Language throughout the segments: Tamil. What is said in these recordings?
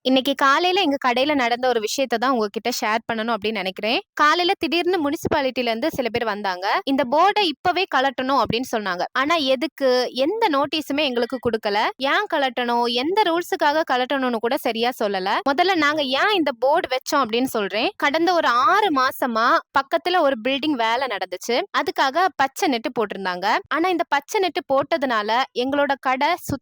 இன்னைக்கு காலையில எங்க கடையில நடந்த ஒரு விஷயத்த தான் உங்ககிட்ட ஷேர் பண்ணணும் அப்படின்னு நினைக்கிறேன். காலையில திடீர்னு முனிசிபாலிட்டில இருந்து சில பேர் வந்தாங்க. இந்த போர்டை இப்பவே கழட்டணும் அப்படின்னு சொன்னாங்க. ஆனா எதுக்கு, எந்த நோட்டீஸுமே எங்களுக்கு குடுக்கல. ஏன் கழட்டணும், எந்த ரூல்ஸுக்காக கழட்டணும்னு கூட சரியா சொல்லல. முதல்ல நாங்க ஏன் இந்த போர்டு வச்சோம் அப்படின்னு சொல்றேன். கடந்த ஒரு 6 மாசமா பக்கத்துல ஒரு பில்டிங் வேலை நடந்துச்சு. அதுக்காக பச்சை நெட்டு போட்டிருந்தாங்க. ஆனா இந்த பச்சை நெட்டு போட்டதுனால எங்களோட கடை சுத்தமா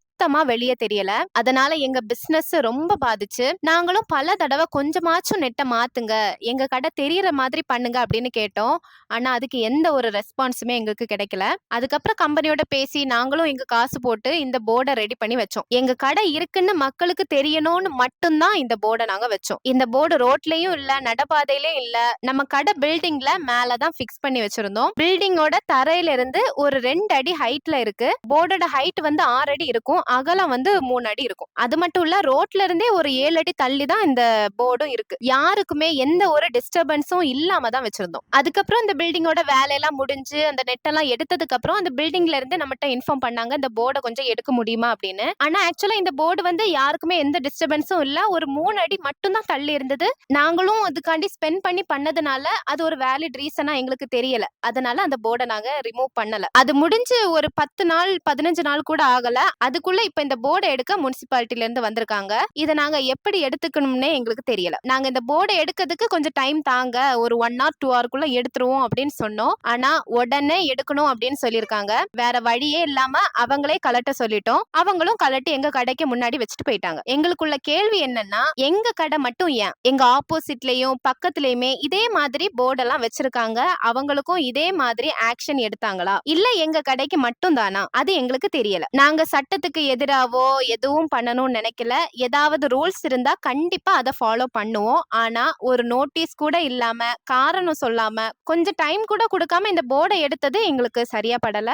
வெளியே தெரியல. அதனால எங்க பிசினஸ் ரொம்ப பாதிச்சு. நாங்களும் பல தடவை கொஞ்சமாச்சும் நெட்ட மாத்துங்க, எங்க கடை தெரியற மாதிரி பண்ணுங்க அப்படின்னு கேட்டோம். ஆனா அதுக்கு எந்த ஒரு ரெஸ்பான்ஸுமே எங்களுக்கு கிடைக்கல. அதுக்கப்புறம் கம்பெனியோட பேசி நாங்களும் எங்க காசு போட்டு இந்த போர்டை ரெடி பண்ணி வச்சோம். எங்க கடை இருக்குன்னு மக்களுக்கு தெரியணும்னு மட்டும்தான் இந்த போர்டை நாங்க வச்சோம். இந்த போர்டு ரோட்லயும் இல்ல, நடப்பாதையிலயும் இல்ல, நம்ம கடை பில்டிங்ல மேலதான் பிக்ஸ் பண்ணி வச்சிருந்தோம். பில்டிங்கோட தரையில இருந்து ஒரு 2 அடி ஹைட்ல இருக்கு. போர்டோட ஹைட் வந்து 6 அடி இருக்கும், அகலம் வந்து 3 அடி இருக்கும். அது மட்டும் இல்ல, ரோட்ல இருந்தே ஒரு 7 அடி தள்ளி தான் இந்த போர்டும் இருக்கு. யாருக்குமே எந்த ஒரு டிஸ்டர்பன்ஸும் இல்லாம தான் வச்சிருந்தோம். அதுக்கப்புறம் இந்த பில்டிங்கோட வேலையெல்லாம் முடிஞ்சு அந்த நெட் எல்லாம் எடுத்ததுக்கு அப்புறம் அந்த பில்டிங்ல இருந்து நம்மகிட்ட இன்ஃபார்ம் பண்ணாங்க, இந்த போர்டை கொஞ்சம் எடுக்க முடியுமா அப்படின்னு. ஆனா ஆக்சுவலா இந்த போர்டு வந்து யாருக்குமே எந்த டிஸ்டர்பன்ஸும் இல்ல, ஒரு 3 அடி மட்டும் தான் தள்ளி இருந்தது. நாங்களும் அதுக்காண்டி ஸ்பெண்ட் பண்ணதுனால அது ஒரு வேலிட் ரீசனா எங்களுக்கு தெரியல. அதனால அந்த போர்டை நாங்க ரிமூவ் பண்ணல. அது முடிஞ்சு ஒரு 10 நாள் 15 நாள் கூட ஆகல. அதுக்குள்ள இப்ப இந்த போர்டை எடுக்க முனிசிபாலிட்டில இருந்து வந்திருக்காங்க. இதை நாங்க எப்படி எடுத்துக்கணும்னே எங்களுக்கு தெரியல. நாங்க இந்த போர்டை எடுக்கிறதுக்கு கொஞ்சம் டைம் தாங்க, ஒரு 1 hour 2 hourக்குள்ள எடுத்துருவோம் அப்படின்னு சொன்னோம். ஆனா உடனே எடுக்கணும் அப்படின்னு சொல்லியிருக்காங்க. வேற வழியே இல்லாம அவங்களே கலட்ட சொல்லிட்டோம். அவங்களும் கலட்டி எங்க கடைக்கு முன்னாடி வச்சுட்டு போயிட்டாங்க. எங்களுக்குள்ள கேள்வி என்னன்னா, எங்க கடை மட்டும் ஏன், எங்க ஆப்போசிட்லயும் பக்கத்துலயுமே இதே மாதிரி போர்டெல்லாம் வச்சிருக்காங்க, அவங்களுக்கும் இதே மாதிரி ஆக்ஷன் எடுத்தாங்களா, இல்ல எங்க கடைக்கு மட்டும் தானா, அது எங்களுக்கு தெரியல. நாங்க சட்டத்துக்கு எதிராவோ எதுவும் பண்ணணும்னு நினைக்கல. ஏதாவது ரூல்ஸ் இருந்தா கண்டிப்பா அதை ஃபாலோ பண்ணுவோம். ஆனா ஒரு நோட்டீஸ் கூட இல்லாம, காரணம் சொல்லாம, கொஞ்சம் டைம் கூட கொடுக்காம இந்த போர்டை எடுத்தது எங்களுக்கு சரியா படல.